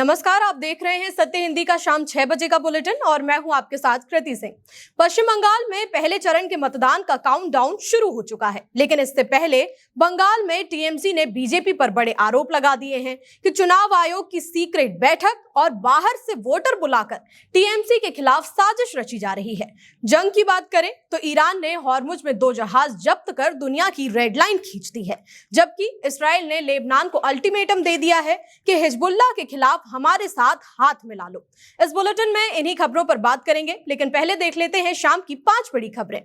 नमस्कार, आप देख रहे हैं सत्य हिंदी का शाम 6 बजे का बुलेटिन और मैं हूं आपके साथ कृति सिंह। पश्चिम बंगाल में पहले चरण के मतदान का काउंटडाउन शुरू हो चुका है, लेकिन इससे पहले बंगाल में टीएमसी ने बीजेपी पर बड़े आरोप लगा दिए हैं कि चुनाव आयोग की सीक्रेट बैठक और बाहर से वोटर बुलाकर टीएमसी के खिलाफ साजिश रची जा रही है। जंग की बात करें तो ईरान ने हॉर्मुज में 2 जहाज जब्त कर दुनिया की रेड लाइन खींच दी है, जबकि इस्राएल ने लेबनान को अल्टीमेटम दे दिया है कि हिजबुल्लाह के खिलाफ हमारे साथ हाथ मिला लो। इस बुलेटिन में इन्हीं खबरों पर बात करेंगे, लेकिन पहले देख लेते हैं शाम की 5 बड़ी खबरें।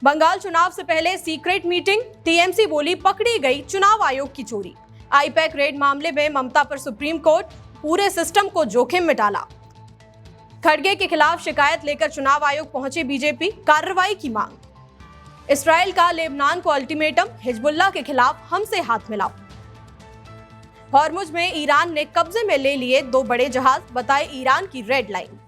बंगाल चुनाव से पहले सीक्रेट मीटिंग, टीएमसी बोली पकड़ी गई चुनाव आयोग की चोरी। आईपैक रेड मामले में ममता पर सुप्रीम कोर्ट पूरे सिस्टम को जोखिम में डाला। खड़गे के खिलाफ शिकायत लेकर चुनाव आयोग पहुंचे बीजेपी, कार्रवाई की मांग। इस्राएल का लेबनान को अल्टीमेटम, हिजबुल्लाह के खिलाफ हमसे हाथ मिलाओ। हॉर्मुज में ईरान ने कब्जे में ले लिए 2 बड़े जहाज, बताए ईरान की रेड लाइन।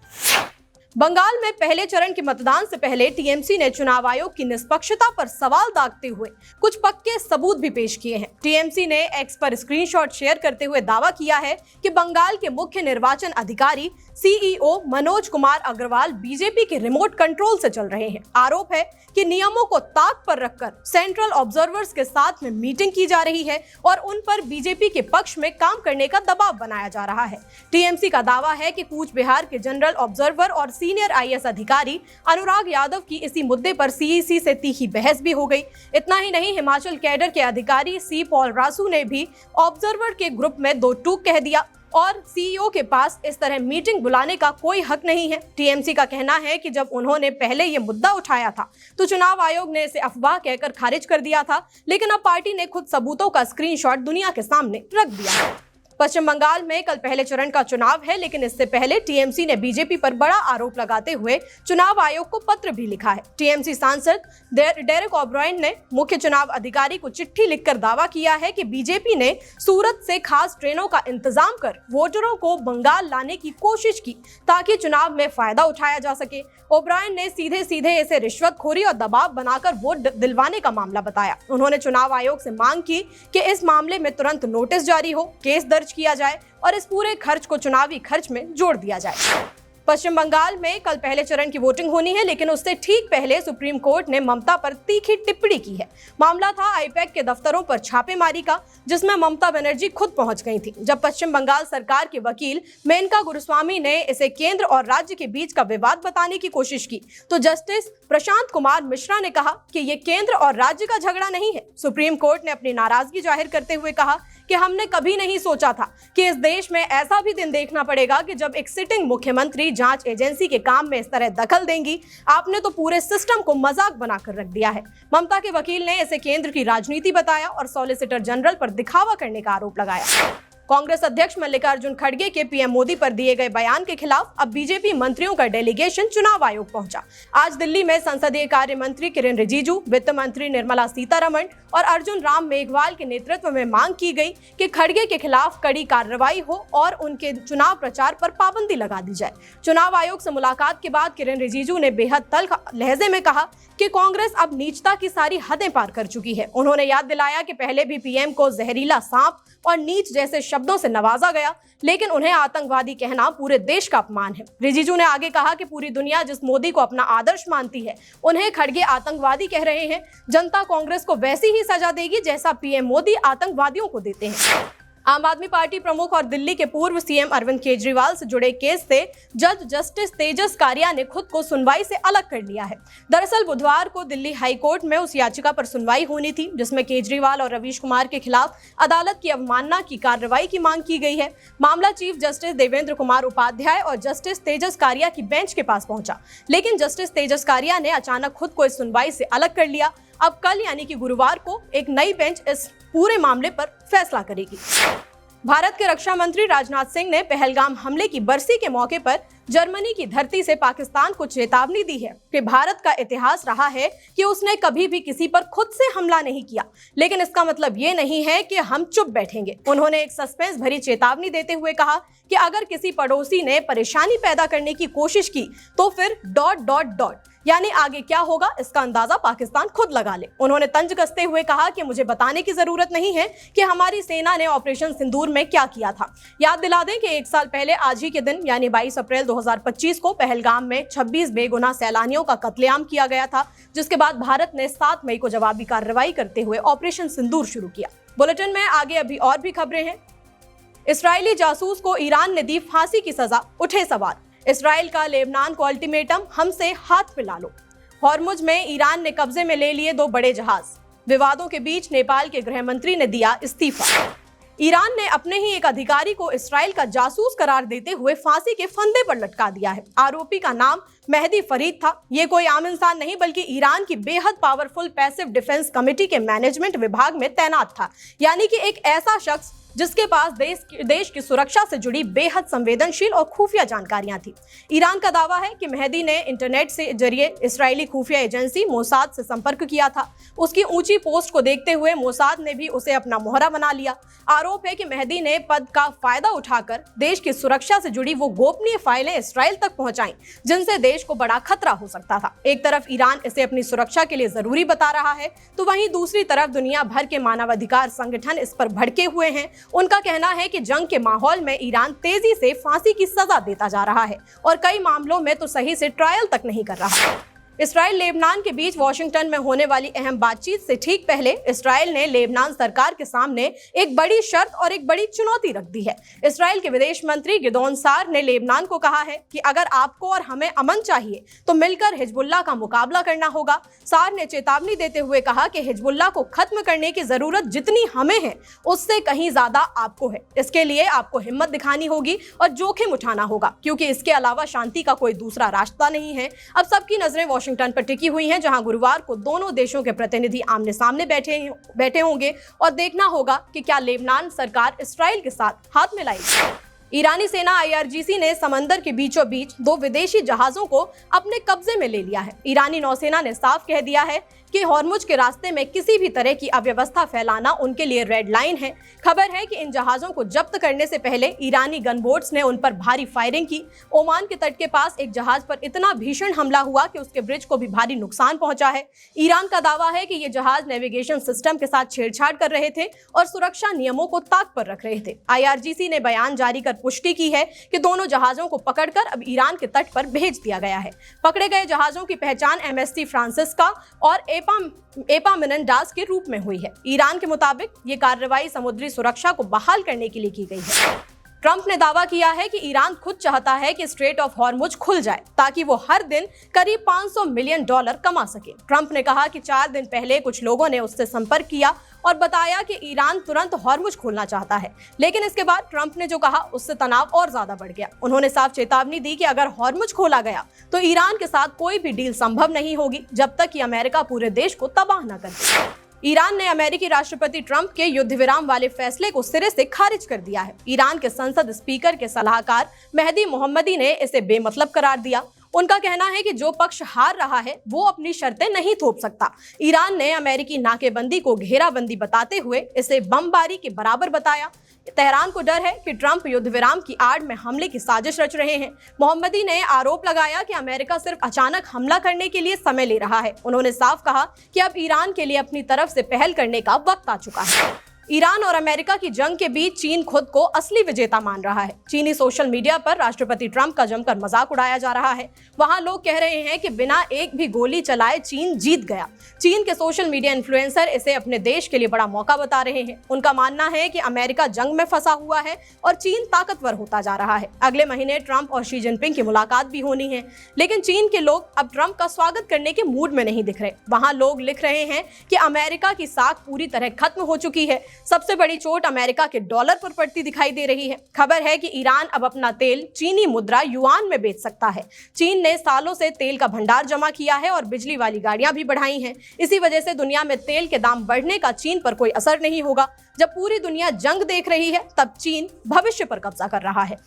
बंगाल में पहले चरण के मतदान से पहले टीएमसी ने चुनाव आयोग की निष्पक्षता पर सवाल दागते हुए कुछ पक्के सबूत भी पेश किए हैं। टीएमसी ने एक्स पर स्क्रीनशॉट शेयर करते हुए दावा किया है कि बंगाल के मुख्य निर्वाचन अधिकारी सीईओ मनोज कुमार अग्रवाल बीजेपी के रिमोट कंट्रोल से चल रहे हैं। आरोप है कि नियमों को ताक पर रखकर सेंट्रल ऑब्जर्वर्स के साथ में मीटिंग की जा रही है और उन पर बीजेपी के पक्ष में काम करने का दबाव बनाया जा रहा है। टीएमसी का दावा है कि कूच बिहार के जनरल ऑब्जर्वर और सीनियर आईएएस अधिकारी अनुराग यादव की इसी मुद्दे पर सीईसी से तीखी बहस भी हो गई। इतना ही नहीं, हिमाचल कैडर के अधिकारी सी पॉल रासू ने भी ऑब्जर्वर के ग्रुप में 2 टूक कह दिया और सीईओ के पास इस तरह मीटिंग बुलाने का कोई हक नहीं है। टीएमसी का कहना है कि जब उन्होंने पहले ये मुद्दा उठाया था तो चुनाव आयोग ने इसे अफवाह कहकर खारिज कर दिया था, लेकिन अब पार्टी ने खुद सबूतों का स्क्रीनशॉट दुनिया के सामने रख दिया है। पश्चिम बंगाल में कल पहले चरण का चुनाव है, लेकिन इससे पहले टीएमसी ने बीजेपी पर बड़ा आरोप लगाते हुए चुनाव आयोग को पत्र भी लिखा है। टीएमसी सांसद डेरेक ओब्रायन ने मुख्य चुनाव अधिकारी को चिट्ठी लिखकर दावा किया है कि बीजेपी ने सूरत से खास ट्रेनों का इंतजाम कर वोटरों को बंगाल लाने की कोशिश की ताकि चुनाव में फायदा उठाया जा सके। ओब्रायन ने सीधे सीधे इसे रिश्वतखोरी और दबाव बनाकर वोट दिलवाने का मामला बताया। उन्होंने चुनाव आयोग से मांग की कि इस मामले में तुरंत नोटिस जारी हो, केस दर्ज किया जाए और इस पूरे खर्च को चुनावी खर्च में जोड़ दिया जाए। पश्चिम बंगाल में कल पहले चरण की वोटिंग होनी है, लेकिन उससे ठीक पहले सुप्रीम कोर्ट ने ममता पर तीखी टिप्पणी की है। मामला था आईपैक के दफ्तरों पर छापेमारी का, जिसमें ममता बनर्जी खुद पहुंच गई थी। जब पश्चिम बंगाल सरकार के वकील मेनका गुरुस्वामी ने इसे केंद्र और राज्य के बीच का विवाद बताने की कोशिश की तो जस्टिस प्रशांत कुमार मिश्रा ने कहा कि ये केंद्र और राज्य का झगड़ा नहीं है। सुप्रीम कोर्ट ने अपनी नाराजगी जाहिर करते हुए कहा कि हमने कभी नहीं सोचा था कि इस देश में ऐसा भी दिन देखना पड़ेगा कि जब एक सिटिंग मुख्यमंत्री जांच एजेंसी के काम में इस तरह दखल देंगी। आपने तो पूरे सिस्टम को मजाक बनाकर रख दिया है। ममता के वकील ने इसे केंद्र की राजनीति बताया और सॉलिसिटर जनरल पर दिखावा करने का आरोप लगाया। कांग्रेस अध्यक्ष मल्लिकार्जुन खड़गे के पीएम मोदी पर दिए गए बयान के खिलाफ अब बीजेपी मंत्रियों का डेलीगेशन चुनाव आयोग पहुंचा। आज दिल्ली में संसदीय कार्य मंत्री किरेन रिजिजू, वित्त मंत्री निर्मला सीतारमण और अर्जुन राम मेघवाल के नेतृत्व में मांग की गई कि खड़गे के खिलाफ कड़ी कार्रवाई हो और उनके चुनाव प्रचार पर पाबंदी लगा दी जाए। चुनाव आयोग से मुलाकात के बाद किरेन रिजिजू ने बेहद तल्ख लहजे में कहा कि कांग्रेस अब नीचता की सारी हदें पार कर चुकी है। उन्होंने याद दिलाया कि पहले भी पीएम को जहरीला सांप और नीच जैसे शब्दों से नवाजा गया, लेकिन उन्हें आतंकवादी कहना पूरे देश का अपमान है। रिजिजू ने आगे कहा कि पूरी दुनिया जिस मोदी को अपना आदर्श मानती है, उन्हें खड़गे आतंकवादी कह रहे हैं। जनता कांग्रेस को वैसी ही सजा देगी जैसा पीएम मोदी आतंकवादियों को देते हैं। आम आदमी पार्टी प्रमुख और दिल्ली के पूर्व सीएम अरविंद केजरीवाल से जुड़े केस से जज जस्टिस तेजस कारिया ने खुद को सुनवाई से अलग कर लिया है। दरअसल बुधवार को दिल्ली हाई कोर्ट में उस याचिका पर सुनवाई होनी थी जिसमें केजरीवाल और रवीश कुमार के खिलाफ अदालत की अवमानना की कार्रवाई की मांग की गई है। मामला चीफ जस्टिस देवेंद्र कुमार उपाध्याय और जस्टिस तेजस कारिया की बेंच के पास पहुंचा, लेकिन जस्टिस तेजस कारिया ने अचानक खुद को इस सुनवाई से अलग कर लिया। अब कल यानी कि गुरुवार को एक नई बेंच इस पूरे मामले पर फैसला करेगी। भारत के रक्षा मंत्री राजनाथ सिंह ने पहलगाम हमले की बरसी के मौके पर जर्मनी की धरती से पाकिस्तान को चेतावनी दी है कि भारत का इतिहास रहा है कि उसने कभी भी किसी पर खुद से हमला नहीं किया, लेकिन इसका मतलब ये नहीं है कि हम चुप बैठेंगे। उन्होंने एक सस्पेंस भरी चेतावनी देते हुए कहा कि अगर किसी पड़ोसी ने परेशानी पैदा करने की कोशिश की तो फिर ... यानी आगे क्या होगा इसका अंदाजा पाकिस्तान खुद लगा ले। उन्होंने तंज कसते हुए कहा कि मुझे बताने की जरूरत नहीं है कि हमारी सेना ने ऑपरेशन सिंदूर में क्या किया था। याद दिला दें कि 1 साल पहले आज ही के दिन यानी 22 अप्रैल 2025 को पहलगाम में 26 बेगुनाह सैलानियों का कत्लेआम किया गया था, जिसके बाद भारत ने 7 मई को जवाबी कार्रवाई करते हुए ऑपरेशन सिंदूर शुरू किया। बुलेटिन में आगे अभी और भी खबरें हैं। इस्राएली जासूस को ईरान ने दी फांसी की सजा, उठे सवाल। इस्राएल का लेबनान को अल्टीमेटम, हमसे हाथ मिला लो। हॉर्मुज में ईरान ने कब्जे में ले लिए 2 बड़े जहाज। विवादों के बीच नेपाल के गृह मंत्री ने दिया इस्तीफा। ईरान ने अपने ही एक अधिकारी को इस्राएल का जासूस करार देते हुए फांसी के फंदे पर लटका दिया है। आरोपी का नाम मेहदी फरीद था। ये कोई आम इंसान नहीं बल्कि ईरान की बेहद पावरफुल पैसिव डिफेंस कमेटी के मैनेजमेंट विभाग में तैनात था, यानी कि एक ऐसा शख्स जिसके पास देश की सुरक्षा से जुड़ी बेहद संवेदनशील और खुफिया जानकारियां थी। ईरान का दावा है कि मेहदी ने इंटरनेट से जरिए इस्राएली खुफिया एजेंसी मोसाद से संपर्क किया था। उसकी ऊंची पोस्ट को देखते हुए मोसाद ने भी उसे अपना मोहरा बना लिया। आरोप है कि मेहदी ने पद का फायदा उठाकर देश की सुरक्षा से जुड़ी वो गोपनीय फाइलें इस्राएल तक पहुंचाई जिनसे देश को बड़ा खतरा हो सकता था। एक तरफ ईरान इसे अपनी सुरक्षा के लिए जरूरी बता रहा है, तो वहीं दूसरी तरफ दुनिया भर के मानवाधिकार संगठन इस पर भड़के हुए हैं। उनका कहना है कि जंग के माहौल में ईरान तेजी से फांसी की सजा देता जा रहा है और कई मामलों में तो सही से ट्रायल तक नहीं कर रहा है। इसराइल लेबनान के बीच वॉशिंगटन में होने वाली अहम बातचीत से ठीक पहले इसराइल ने लेबनान सरकार के सामने एक बड़ी शर्त और एक बड़ी चुनौती रख दी है। इसराइल के विदेश मंत्री गिदोन सार ने लेबनान को कहा है कि अगर आपको और हमें अमन चाहिए तो मिलकर हिजबुल्लाह का मुकाबला करना होगा। सार ने चेतावनी देते हुए कहा कि हिजबुल्लाह को खत्म करने की जरूरत जितनी हमें है उससे कहीं ज्यादा आपको है। इसके लिए आपको हिम्मत दिखानी होगी और जोखिम उठाना होगा, क्योंकि इसके अलावा शांति का कोई दूसरा रास्ता नहीं है। अब सबकी नजरें वाशिंगटन पर टिकी हुई हैं, जहां गुरुवार को दोनों देशों के प्रतिनिधि आमने सामने बैठे होंगे और देखना होगा कि क्या लेबनान सरकार इसराइल के साथ हाथ मिलाएगी। ईरानी सेना IRGC ने समंदर के बीचों बीच 2 विदेशी जहाजों को अपने कब्जे में ले लिया है। ईरानी नौसेना ने साफ कह दिया है कि हॉर्मुज के रास्ते में किसी भी तरह की अव्यवस्था फैलाना उनके लिए रेड लाइन है। खबर है कि इन जहाजों को जब्त करने से पहले ईरानी गनबोट्स ने उन पर भारी फायरिंग की। ओमान के तट के पास एक जहाज पर इतना भीषण हमला हुआ कि उसके ब्रिज को भी भारी नुकसान पहुंचा है। ईरान का दावा है कि ये जहाज नेविगेशन सिस्टम के साथ छेड़छाड़ कर रहे थे और सुरक्षा नियमों को ताक पर रख रहे थे। IRGC ने बयान जारी कर पुष्टि की है कि दोनों जहाजों को पकड़कर अब ईरान के तट पर भेज दिया गया है। पकड़े गए जहाजों की पहचान MSC फ्रांसिस्का और एपामिनेंडास के रूप में हुई है। ईरान के मुताबिक ये कार्रवाई समुद्री सुरक्षा को बहाल करने के लिए की गई है। ट्रंप ने दावा किया है कि ईरान खुद चाहता है कि स्ट्रेट ऑफ हॉर्मुज खुल जाए ताकि वो हर दिन करीब $500 मिलियन कमा सके। ट्रंप ने कहा कि 4 दिन पहले कुछ लोगों ने उससे संपर्क किया और बताया कि ईरान तुरंत हॉर्मुज खोलना चाहता है, लेकिन इसके बाद ट्रंप ने जो कहा उससे तनाव और ज्यादा बढ़ गया। उन्होंने साफ चेतावनी दी कि अगर हॉर्मुज खोला गया तो ईरान के साथ कोई भी डील संभव नहीं होगी जब तक कि अमेरिका पूरे देश को तबाह न कर दे। ईरान ने अमेरिकी राष्ट्रपति ट्रंप के युद्ध विराम वाले फैसले को सिरे से खारिज कर दिया है। ईरान के संसद स्पीकर के सलाहकार मेहदी मोहम्मदी ने इसे बेमतलब करार दिया। उनका कहना है कि जो पक्ष हार रहा है वो अपनी शर्तें नहीं थोप सकता। ईरान ने अमेरिकी नाकेबंदी को घेराबंदी बताते हुए इसे बमबारी के बराबर बताया। तेहरान को डर है कि ट्रंप युद्ध विराम की आड़ में हमले की साजिश रच रहे हैं। मोहम्मदी ने आरोप लगाया कि अमेरिका सिर्फ अचानक हमला करने के लिए समय ले रहा है। उन्होंने साफ कहा कि अब ईरान के लिए अपनी तरफ से पहल करने का वक्त आ चुका है। ईरान और अमेरिका की जंग के बीच चीन खुद को असली विजेता मान रहा है। चीनी सोशल मीडिया पर राष्ट्रपति ट्रंप का जमकर मजाक उड़ाया जा रहा है। वहां लोग कह रहे हैं कि बिना एक भी गोली चलाए चीन जीत गया। चीन के सोशल मीडिया इन्फ्लुएंसर इसे अपने देश के लिए बड़ा मौका बता रहे हैं। उनका मानना है कि अमेरिका जंग में फंसा हुआ है और चीन ताकतवर होता जा रहा है। अगले महीने ट्रंप और शी जिनपिंग की मुलाकात भी होनी है, लेकिन चीन के लोग अब ट्रंप का स्वागत करने के मूड में नहीं दिख रहे। वहां लोग लिख रहे हैं कि अमेरिका की साख पूरी तरह खत्म हो चुकी है। सबसे बड़ी चोट अमेरिका के डॉलर पर पड़ती दिखाई दे रही है। खबर है कि ईरान अब अपना तेल चीनी मुद्रा युआन में बेच सकता है। चीन ने सालों से तेल का भंडार जमा किया है और बिजली वाली गाड़ियां भी बढ़ाई हैं। इसी वजह से दुनिया में तेल के दाम बढ़ने का चीन पर कोई असर नहीं होगा। जब पूरी दुनिया जंग देख रही है, तब चीन भविष्य पर कब्जा कर रहा है।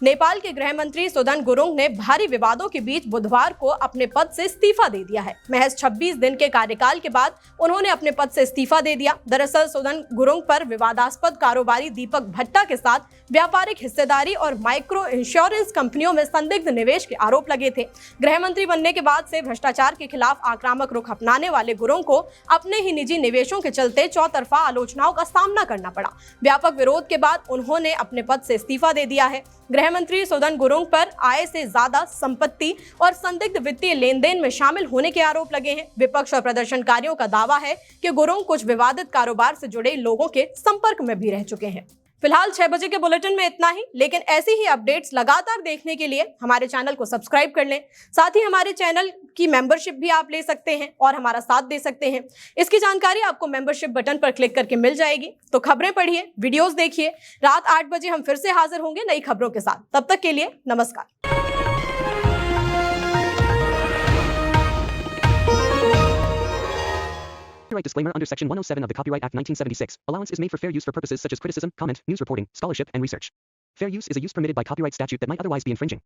नेपाल के गृह मंत्री सुदन गुरुंग ने भारी विवादों के बीच बुधवार को अपने पद से इस्तीफा दे दिया है। महज 26 दिन के कार्यकाल के बाद उन्होंने अपने पद से इस्तीफा दे दिया। दरअसल सुदन गुरुंग पर विवादास्पद कारोबारी दीपक भट्टा के साथ व्यापारिक हिस्सेदारी और माइक्रो इंश्योरेंस कंपनियों में संदिग्ध निवेश के आरोप लगे थे। गृह मंत्री बनने के बाद से भ्रष्टाचार के खिलाफ आक्रामक रुख अपनाने वाले गुरुंग को अपने ही निजी निवेशों के चलते चौतरफा आलोचनाओं का सामना करना पड़ा। व्यापक विरोध के बाद उन्होंने अपने पद से इस्तीफा दे दिया है। गृह मंत्री सुदन गुरुंग पर आय से ज्यादा संपत्ति और संदिग्ध वित्तीय लेन देन में शामिल होने के आरोप लगे हैं। विपक्ष और प्रदर्शनकारियों का दावा है कि गुरुंग कुछ विवादित कारोबार से जुड़े लोगों के संपर्क में भी रह चुके हैं। फिलहाल 6 बजे के बुलेटिन में इतना ही, लेकिन ऐसी ही अपडेट्स लगातार देखने के लिए हमारे चैनल को सब्सक्राइब कर लें। साथ ही हमारे चैनल की मेंबरशिप भी आप ले सकते हैं और हमारा साथ दे सकते हैं। इसकी जानकारी आपको मेंबरशिप बटन पर क्लिक करके मिल जाएगी। तो खबरें पढ़िए, वीडियोस देखिए। रात 8 बजे हम फिर से हाजिर होंगे नई खबरों के साथ। तब तक के लिए नमस्कार। Copyright disclaimer under Section 107 of the Copyright Act 1976. Allowance is made for fair use for purposes such as criticism, comment, news reporting, scholarship, and research. Fair use is a use permitted by copyright statute that might otherwise be infringing.